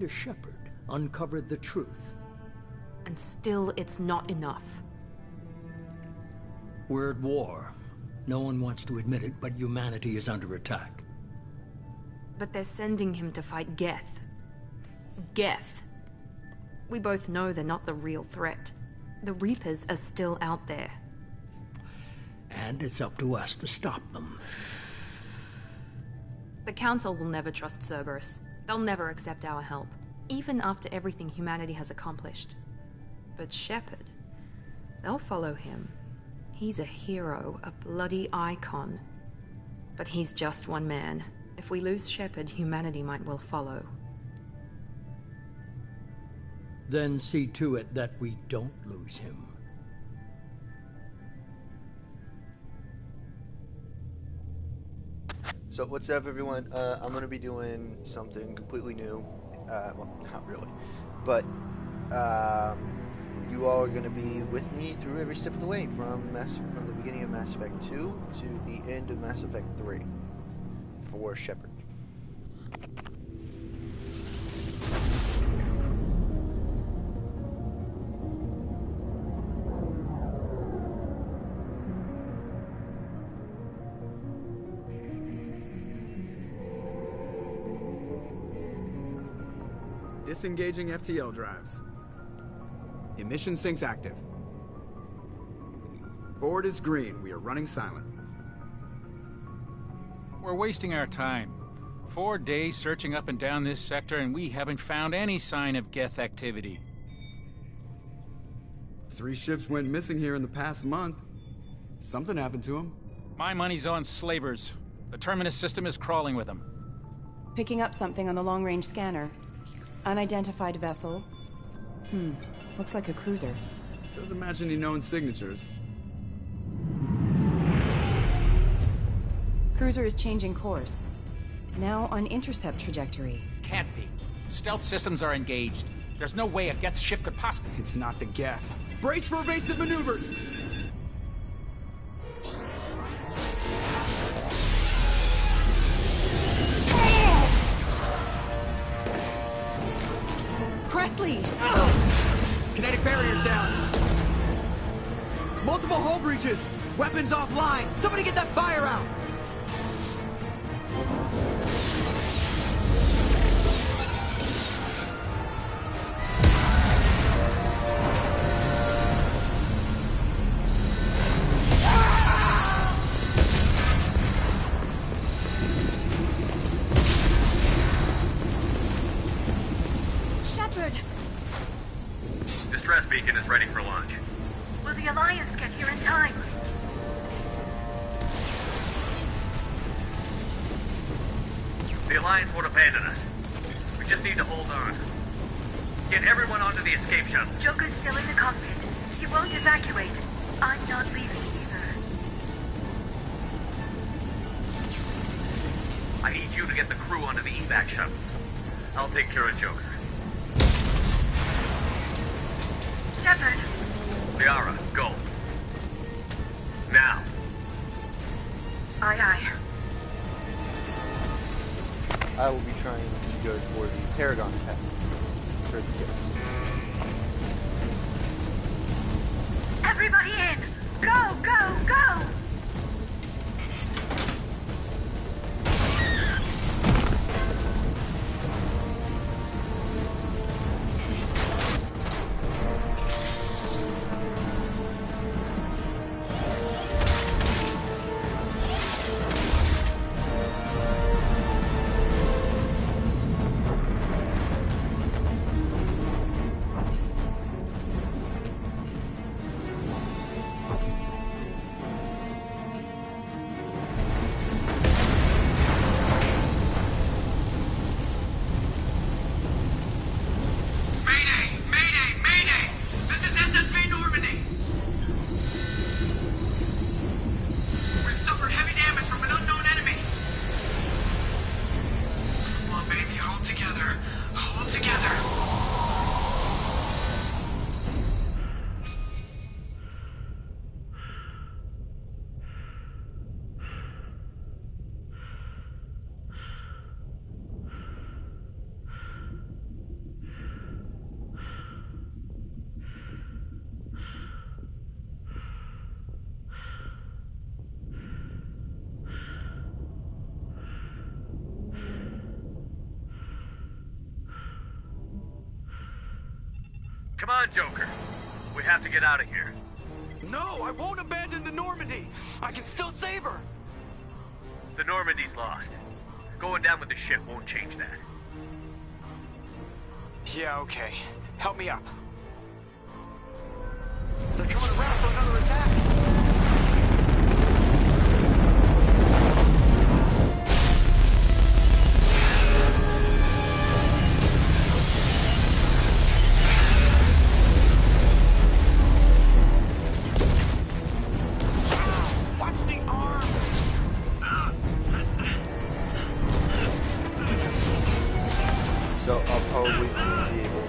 The shepherd uncovered the truth. And still it's not enough. We're at war. No one wants to admit it, but humanity is under attack. But they're sending him to fight Geth. Geth. We both know they're not the real threat. The Reapers are still out there. And it's up to us to stop them. The Council will never trust Cerberus. They'll never accept our help, even after everything humanity has accomplished. But Shepard, they'll follow him. He's a hero, a bloody icon. But he's just one man. If we lose Shepard, humanity might well follow. Then see to it that we don't lose him. So what's up, everyone? I'm going to be doing something completely new. Well, not really. But you all are going to be with me through every step of the way, from the beginning of Mass Effect 2 to the end of Mass Effect 3 for Shepard. Disengaging FTL drives. Emission sinks active. Board is green. We are running silent. We're wasting our time. 4 days searching up and down this sector, and we haven't found any sign of Geth activity. 3 ships went missing here in the past month. Something happened to them. My money's on slavers. The Terminus system is crawling with them. Picking up something on the long-range scanner. Unidentified vessel. Looks like a cruiser. Doesn't match any known signatures. Cruiser is changing course. Now on intercept trajectory. Can't be. Stealth systems are engaged. There's no way a Geth ship could possibly... It's not the Geth. Brace for evasive maneuvers! Presley! Kinetic barriers down. Multiple hull breaches. Weapons offline. Somebody get that fire out. Distress beacon is ready for launch. Will the Alliance get here in time? The Alliance won't abandon us. We just need to hold on. Get everyone onto the escape shuttle. Joker's still in the cockpit. He won't evacuate. I'm not leaving either. I need you to get the crew onto the evac shuttles. I'll take care of Joker. Shepard! Liara, go. Now. Aye, aye. I will be trying to go for the Paragon attack. For the kill. Everybody in! Go, go, go! Come on, Joker. We have to get out of here. No, I won't abandon the Normandy. I can still save her. The Normandy's lost. Going down with the ship won't change that. Yeah, okay. Help me up. They're coming around for another attack. So I'll probably be able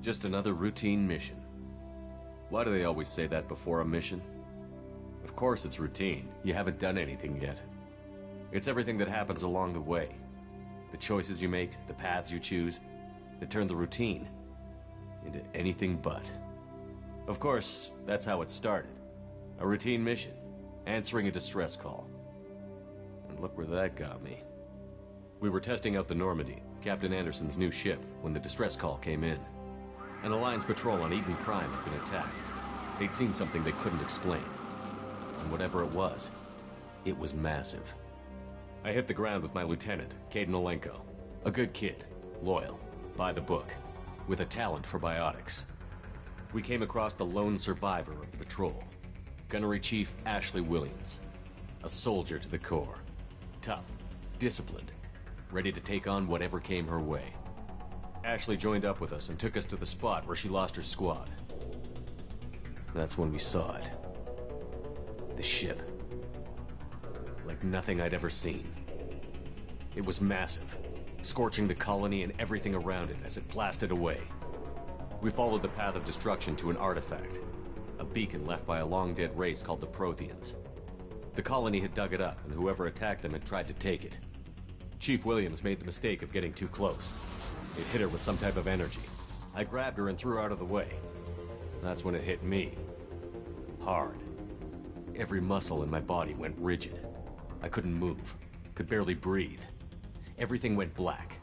Just another routine mission. Why do they always say that before a mission? Of course it's routine. You haven't done anything yet. It's everything that happens along the way. The choices you make, the paths you choose, that turn the routine into anything but. Of course, that's how it started. A routine mission, answering a distress call. And look where that got me. We were testing out the Normandy, Captain Anderson's new ship, when the distress call came in. An Alliance patrol on Eden Prime had been attacked. They'd seen something they couldn't explain. And whatever it was massive. I hit the ground with my lieutenant, Caden Olenko. A good kid, loyal, by the book, with a talent for biotics. We came across the lone survivor of the patrol, Gunnery Chief Ashley Williams. A soldier to the core. Tough, disciplined, ready to take on whatever came her way. Ashley joined up with us and took us to the spot where she lost her squad. That's when we saw it. The ship. Like nothing I'd ever seen. It was massive, scorching the colony and everything around it as it blasted away. We followed the path of destruction to an artifact, a beacon left by a long-dead race called the Protheans. The colony had dug it up, and whoever attacked them had tried to take it. Chief Williams made the mistake of getting too close. It hit her with some type of energy. I grabbed her and threw her out of the way. That's when it hit me. Hard. Every muscle in my body went rigid. I couldn't move, could barely breathe. Everything went black.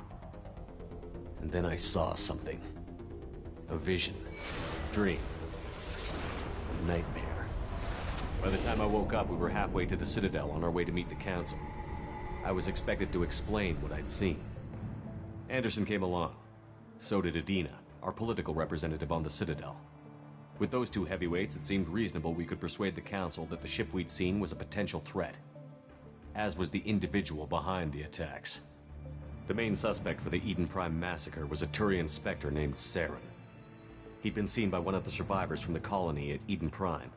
And then I saw something. A vision. Dream. A nightmare. By the time I woke up, we were halfway to the Citadel on our way to meet the Council. I was expected to explain what I'd seen. Anderson came along. So did Adina, our political representative on the Citadel. With those two heavyweights, it seemed reasonable we could persuade the Council that the ship we'd seen was a potential threat. As was the individual behind the attacks. The main suspect for the Eden Prime massacre was a Turian Spectre named Saren. He'd been seen by one of the survivors from the colony at Eden Prime,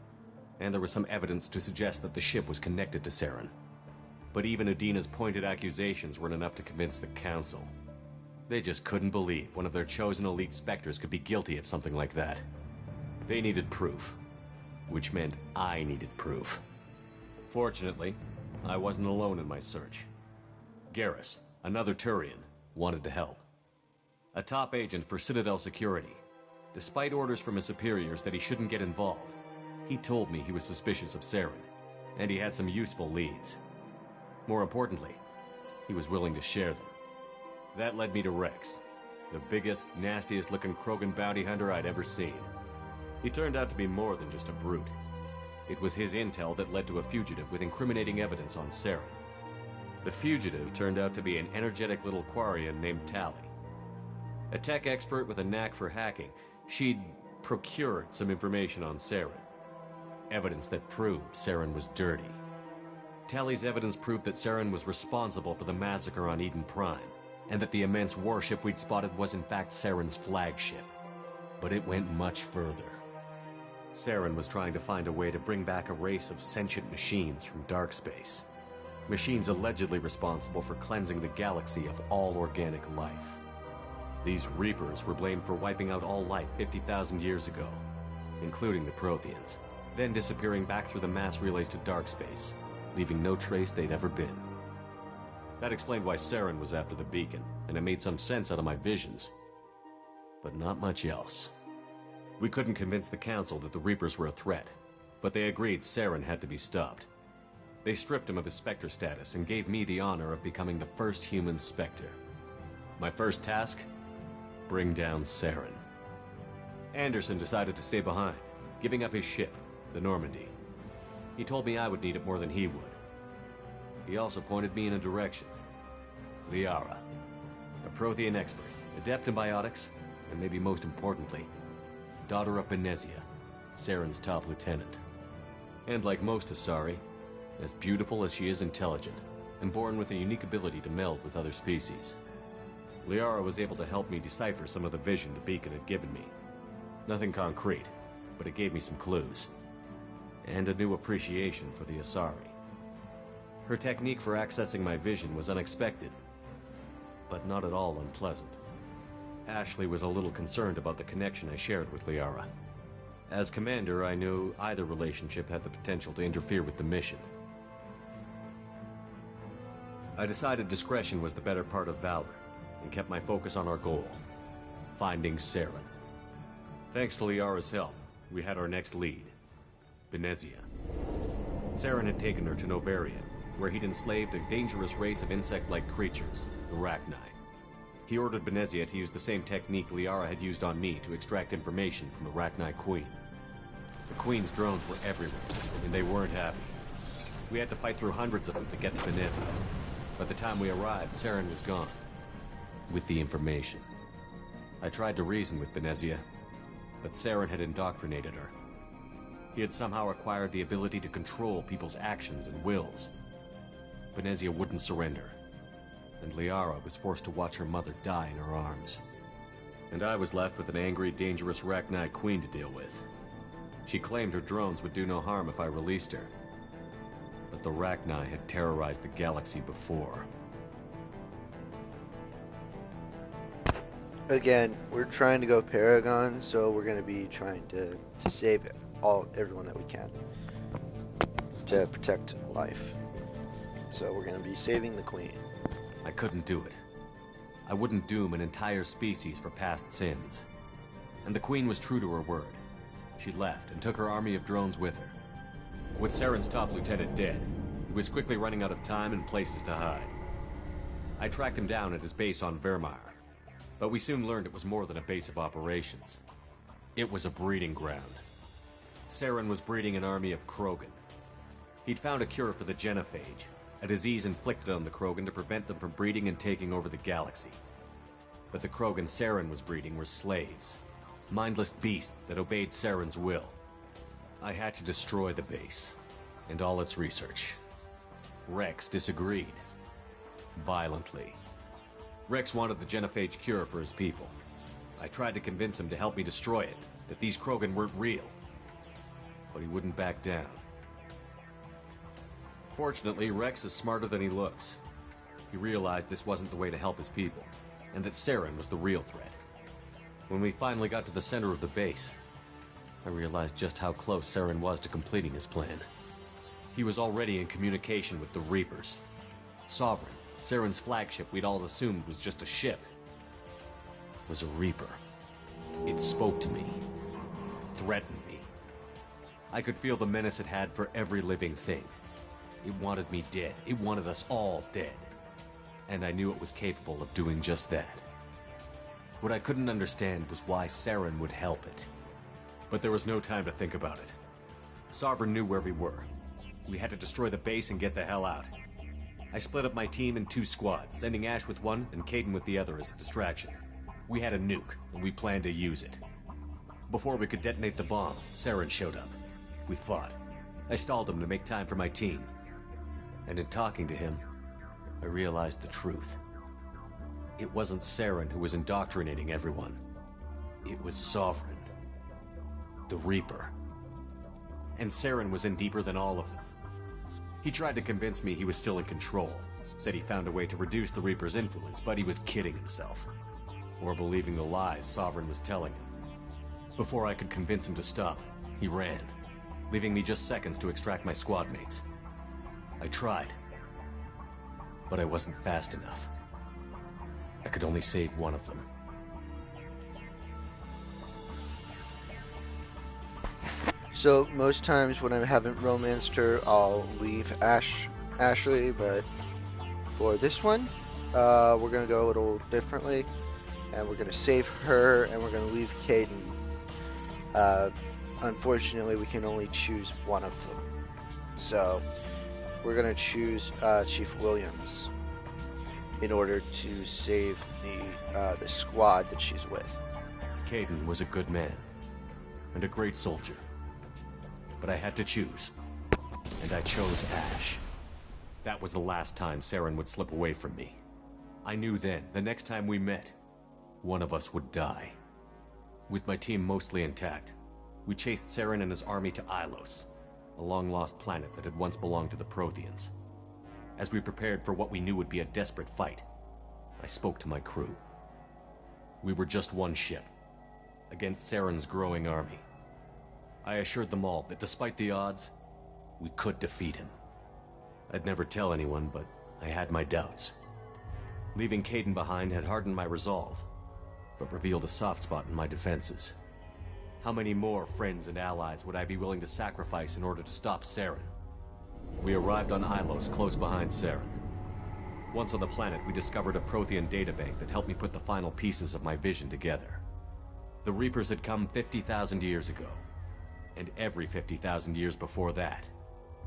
and there was some evidence to suggest that the ship was connected to Saren. But even Adina's pointed accusations weren't enough to convince the Council. They just couldn't believe one of their chosen elite Spectres could be guilty of something like that. They needed proof, which meant I needed proof. Fortunately, I wasn't alone in my search. Garrus, another Turian, wanted to help. a top agent for Citadel Security. Despite orders from his superiors that he shouldn't get involved, he told me he was suspicious of Saren, and he had some useful leads. More importantly, he was willing to share them. That led me to Rex, the biggest, nastiest-looking Krogan bounty hunter I'd ever seen. He turned out to be more than just a brute. It was his intel that led to a fugitive with incriminating evidence on Saren. The fugitive turned out to be an energetic little Quarian named Tally. A tech expert with a knack for hacking, she'd procured some information on Saren. Evidence that proved Saren was dirty. Tally's evidence proved that Saren was responsible for the massacre on Eden Prime, and that the immense warship we'd spotted was in fact Saren's flagship. But it went much further. Saren was trying to find a way to bring back a race of sentient machines from dark space. Machines allegedly responsible for cleansing the galaxy of all organic life. These Reapers were blamed for wiping out all life 50,000 years ago, including the Protheans, then disappearing back through the mass relays to dark space, leaving no trace they'd ever been. That explained why Saren was after the beacon, and it made some sense out of my visions. But not much else. We couldn't convince the Council that the Reapers were a threat, but they agreed Saren had to be stopped. They stripped him of his Spectre status and gave me the honor of becoming the first human Spectre. My first task? Bring down Saren. Anderson decided to stay behind, giving up his ship, the Normandy. He told me I would need it more than he would. He also pointed me in a direction. Liara, a Prothean expert, adept in biotics, and maybe most importantly, daughter of Benezia, Saren's top lieutenant. And like most Asari, as beautiful as she is intelligent, and born with a unique ability to meld with other species. Liara was able to help me decipher some of the vision the beacon had given me. Nothing concrete, but it gave me some clues. And a new appreciation for the Asari. Her technique for accessing my vision was unexpected, but not at all unpleasant. Ashley was a little concerned about the connection I shared with Liara. As commander, I knew either relationship had the potential to interfere with the mission. I decided discretion was the better part of valor, and kept my focus on our goal, finding Saren. Thanks to Liara's help, we had our next lead, Benezia. Saren had taken her to Novaria, where he'd enslaved a dangerous race of insect-like creatures, the Rachni. He ordered Benezia to use the same technique Liara had used on me to extract information from the Rachni Queen. The Queen's drones were everywhere, and they weren't happy. We had to fight through hundreds of them to get to Benezia. By the time we arrived, Saren was gone, with the information. I tried to reason with Benezia, but Saren had indoctrinated her. He had somehow acquired the ability to control people's actions and wills. Benezia wouldn't surrender, and Liara was forced to watch her mother die in her arms. And I was left with an angry, dangerous Rachni Queen to deal with. She claimed her drones would do no harm if I released her. But the Rachni had terrorized the galaxy before. Again, we're trying to go Paragon, so we're going to be trying to save everyone that we can to protect life. So we're going to be saving the Queen. I couldn't do it. I wouldn't doom an entire species for past sins. And the Queen was true to her word. She left and took her army of drones with her. With Saren's top lieutenant dead, he was quickly running out of time and places to hide. I tracked him down at his base on Vermeer, but we soon learned it was more than a base of operations. It was a breeding ground. Saren was breeding an army of Krogan. He'd found a cure for the genophage, a disease inflicted on the Krogan to prevent them from breeding and taking over the galaxy. But the Krogan Saren was breeding were slaves, mindless beasts that obeyed Saren's will. I had to destroy the base, and all its research. Rex disagreed. Violently. Rex wanted the genophage cure for his people. I tried to convince him to help me destroy it, that these Krogan weren't real. But he wouldn't back down. Fortunately, Rex is smarter than he looks. He realized this wasn't the way to help his people, and that Saren was the real threat. When we finally got to the center of the base, I realized just how close Saren was to completing his plan. He was already in communication with the Reapers. Sovereign, Saren's flagship we'd all assumed was just a ship. was a Reaper. It spoke to me, threatened me. I could feel the menace it had for every living thing. It wanted me dead. It wanted us all dead. And I knew it was capable of doing just that. What I couldn't understand was why Saren would help it. But there was no time to think about it. Sovereign knew where we were. We had to destroy the base and get the hell out. I split up my team in 2 squads, sending Ash with one and Caden with the other as a distraction. We had a nuke, and we planned to use it. Before we could detonate the bomb, Saren showed up. We fought. I stalled him to make time for my team. And in talking to him, I realized the truth. It wasn't Saren who was indoctrinating everyone. It was Sovereign. The Reaper. And Saren was in deeper than all of them. He tried to convince me he was still in control. Said he found a way to reduce the Reaper's influence, but he was kidding himself. Or believing the lies Sovereign was telling him. Before I could convince him to stop, he ran, leaving me just seconds to extract my squad mates. I tried, but I wasn't fast enough. I could only save one of them. So most times when I haven't romanced her, I'll leave Ashley, but for this one, we're gonna go a little differently, and we're gonna save her, and we're gonna leave Caden. Unfortunately, we can only choose one of them, so we're gonna choose Chief Williams in order to save the squad that she's with. Caden was a good man and a great soldier. But I had to choose, and I chose Ash. That was the last time Saren would slip away from me. I knew then, the next time we met, one of us would die. With my team mostly intact, we chased Saren and his army to Ilos, a long-lost planet that had once belonged to the Protheans. As we prepared for what we knew would be a desperate fight, I spoke to my crew. We were just one ship, against Saren's growing army. I assured them all that despite the odds, we could defeat him. I'd never tell anyone, but I had my doubts. Leaving Caden behind had hardened my resolve, but revealed a soft spot in my defenses. How many more friends and allies would I be willing to sacrifice in order to stop Saren? We arrived on Ilos, close behind Saren. Once on the planet, we discovered a Prothean databank that helped me put the final pieces of my vision together. The Reapers had come 50,000 years ago, and every 50,000 years before that,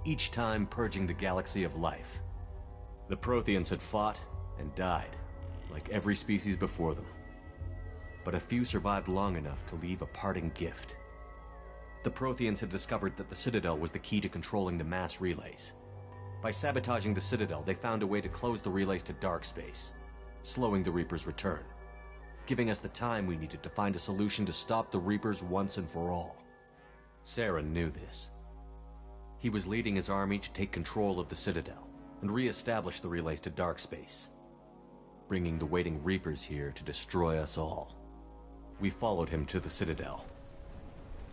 each time purging the galaxy of life. The Protheans had fought and died, like every species before them. But a few survived long enough to leave a parting gift. The Protheans had discovered that the Citadel was the key to controlling the mass relays. By sabotaging the Citadel, they found a way to close the relays to dark space, slowing the Reapers' return, giving us the time we needed to find a solution to stop the Reapers once and for all. Saren knew this. He was leading his army to take control of the Citadel and re-establish the relays to dark space, bringing the waiting Reapers here to destroy us all. We followed him to the Citadel.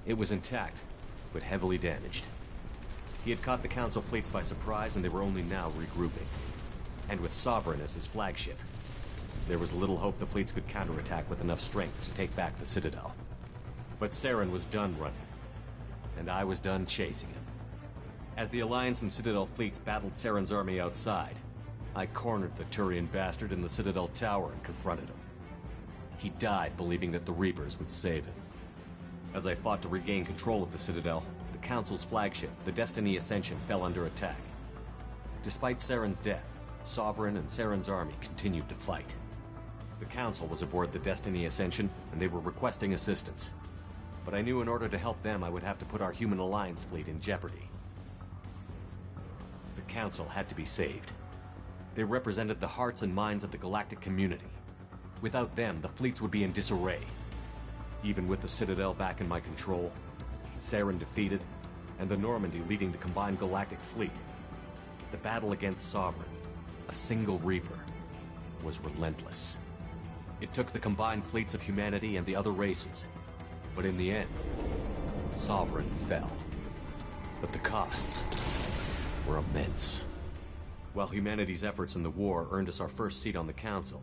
It was intact, but heavily damaged. He had caught the Council fleets by surprise, and they were only now regrouping. And with Sovereign as his flagship, there was little hope the fleets could counterattack with enough strength to take back the Citadel. But Saren was done running, and I was done chasing him. As the Alliance and Citadel fleets battled Saren's army outside, I cornered the Turian bastard in the Citadel tower and confronted him. He died believing that the Reapers would save him. As I fought to regain control of the Citadel, the Council's flagship, the Destiny Ascension, fell under attack. Despite Saren's death, Sovereign and Saren's army continued to fight. The Council was aboard the Destiny Ascension, and they were requesting assistance. But I knew in order to help them, I would have to put our Human Alliance fleet in jeopardy. The Council had to be saved. They represented the hearts and minds of the galactic community. Without them, the fleets would be in disarray. Even with the Citadel back in my control, Saren defeated, and the Normandy leading the combined galactic fleet, the battle against Sovereign, a single Reaper, was relentless. It took the combined fleets of humanity and the other races, but in the end, Sovereign fell. But the costs were immense. While humanity's efforts in the war earned us our first seat on the Council,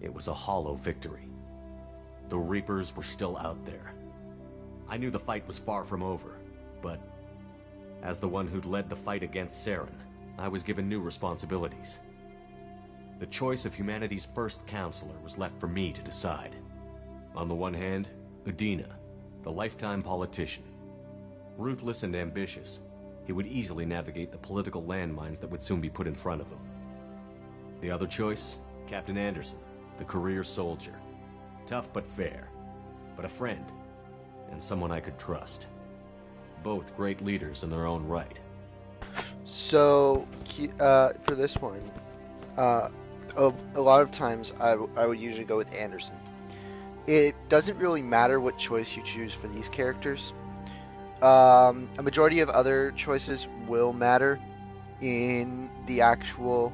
it was a hollow victory. The Reapers were still out there. I knew the fight was far from over, but as the one who'd led the fight against Saren, I was given new responsibilities. The choice of humanity's first counselor was left for me to decide. On the one hand, Udina, the lifetime politician. Ruthless and ambitious, he would easily navigate the political landmines that would soon be put in front of him. The other choice, Captain Anderson, the career soldier. Tough but fair, but a friend, and someone I could trust. Both great leaders in their own right. So, for this one, a lot of times I would usually go with Anderson. It doesn't really matter what choice you choose for these characters. A majority of other choices will matter in the actual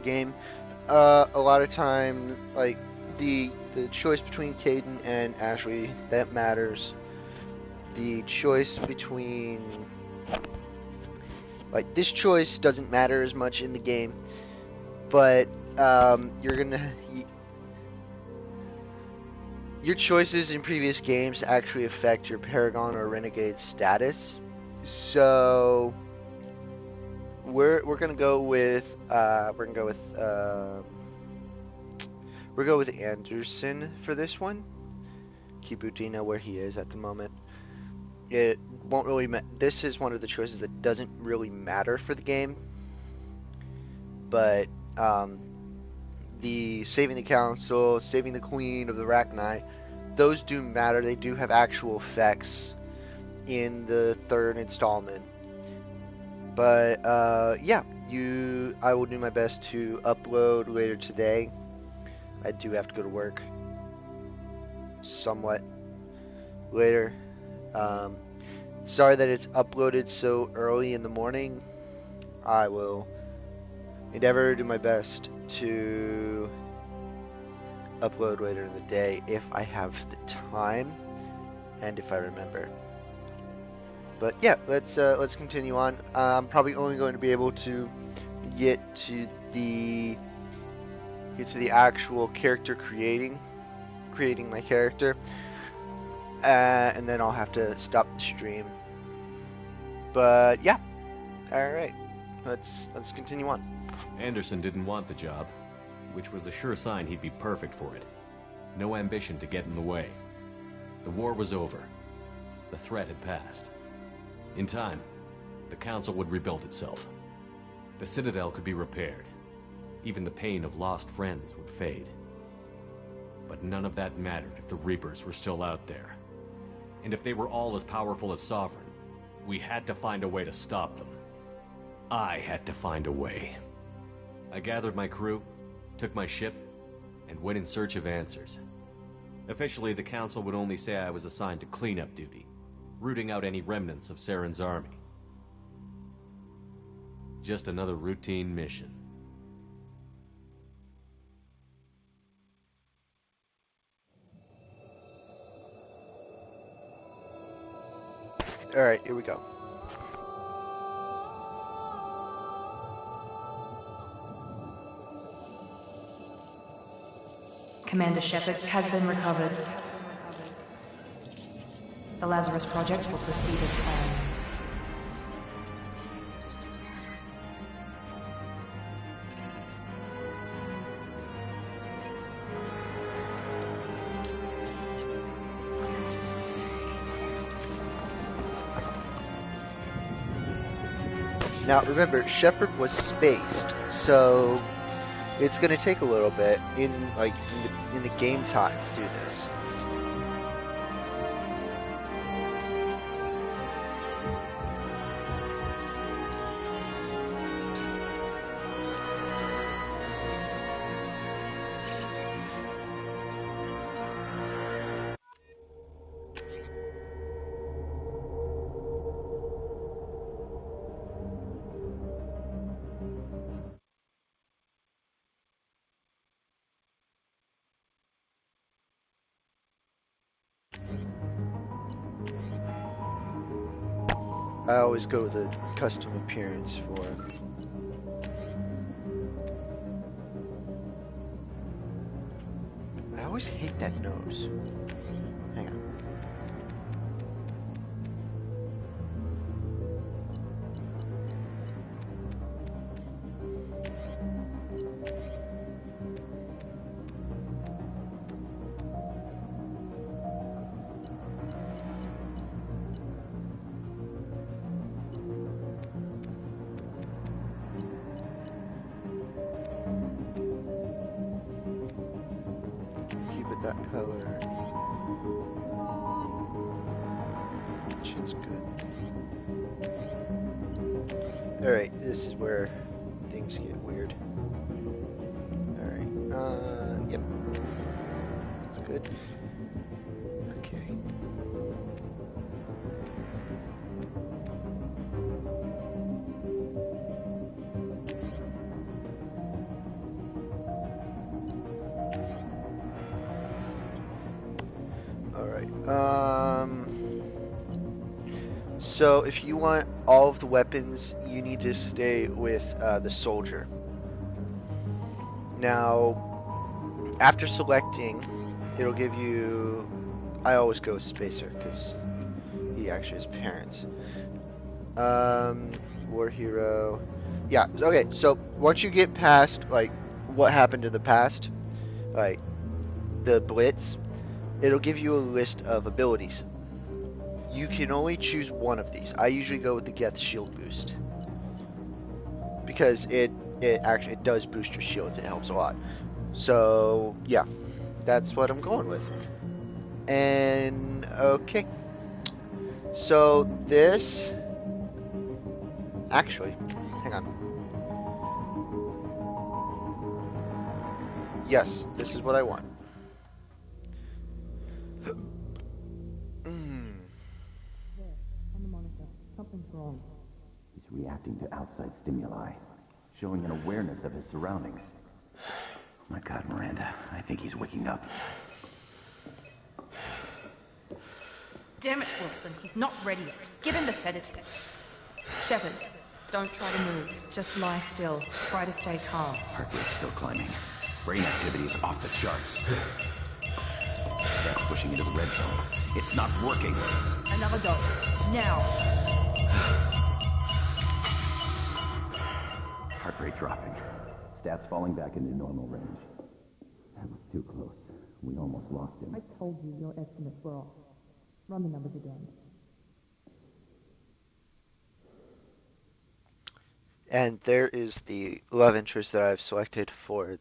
game. A lot of times, like the choice between Caden and Ashley, that matters. The choice between, like, this choice doesn't matter as much in the game, but your choices in previous games actually affect your Paragon or Renegade status. So we're gonna go with Anderson for this one. Keep Udina where he is at the moment. It won't really this is one of the choices that doesn't really matter for the game, but the saving the council, saving the queen of the Rachni, those do matter. They do have actual effects in the third installment. But yeah, I will do my best to upload later today. I do have to go to work somewhat later. Sorry that it's uploaded so early in the morning. I will endeavor to do my best to upload later in the day if I have the time and if I remember. But yeah, let's continue on. I'm probably only going to be able to get to the actual character creating my character, and then I'll have to stop the stream. But yeah, all right, let's continue on. Anderson didn't want the job, which was a sure sign he'd be perfect for it. No ambition to get in the way. The war was over. The threat had passed. In time, the Council would rebuild itself. The Citadel could be repaired. Even the pain of lost friends would fade. But none of that mattered if the Reapers were still out there. And if they were all as powerful as Sovereign, we had to find a way to stop them. I had to find a way. I gathered my crew, took my ship, and went in search of answers. Officially, the Council would only say I was assigned to cleanup duty, rooting out any remnants of Saren's army. Just another routine mission. Alright, here we go. Commander Shepard has been recovered. The Lazarus Project will proceed as planned. Now remember, Shepard was spaced, so it's going to take a little bit in the game time to do this. I always go with a custom appearance for him. I always hate that nose. Hang on. Keep it that color. Shit's good. Alright, this is where things get weird. Alright, yep. That's good. Okay. Alright, so if you want all of the weapons, you need to stay with the soldier. Now, after selecting, it'll give you... I always go with Spacer, because he actually has parents. War Hero... Yeah, okay, so once you get past, like, what happened in the past, like, the Blitz, it'll give you a list of abilities. You can only choose one of these. I usually go with the Geth Shield Boost, because it actually does boost your shields. It helps a lot. So yeah, that's what I'm going with. And okay, so this actually, hang on. Yes, this is what I want. Something's wrong. He's reacting to outside stimuli, showing an awareness of his surroundings. My God, Miranda, I think he's waking up. Damn it, Wilson, he's not ready yet. Give him the sedative. Shepard, don't try to move. Just lie still. Try to stay calm. Heart rate's still climbing. Brain activity is off the charts. Steps pushing into the red zone. It's not working. Another dose. Now. Heart rate dropping. Stats falling back into normal range. That was too close. We almost lost him. I told you your estimates were off. Run the numbers again. And there is the love interest that I've selected for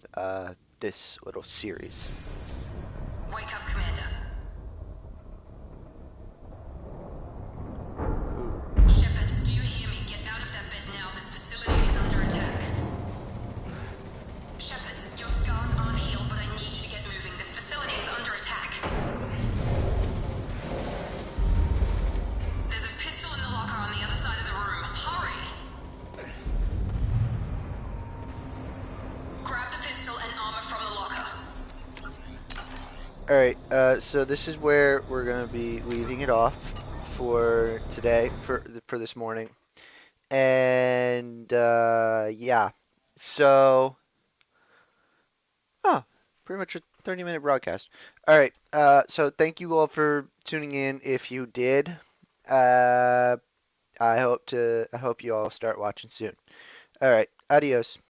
this little series. Wake up, Commander. Shepard, do you hear me? Get out of that bed now. This facility is under attack. Shepard, your scars aren't healed, but I need you to get moving. This facility is under attack. There's a pistol in the locker on the other side of the room. Hurry! Grab the pistol and armor from the locker. Alright, so this is where we're going to be leaving it off for today, for this morning. And, yeah. So, pretty much a 30-minute broadcast. Alright, so thank you all for tuning in. If you did, I hope you all start watching soon. Alright, adios.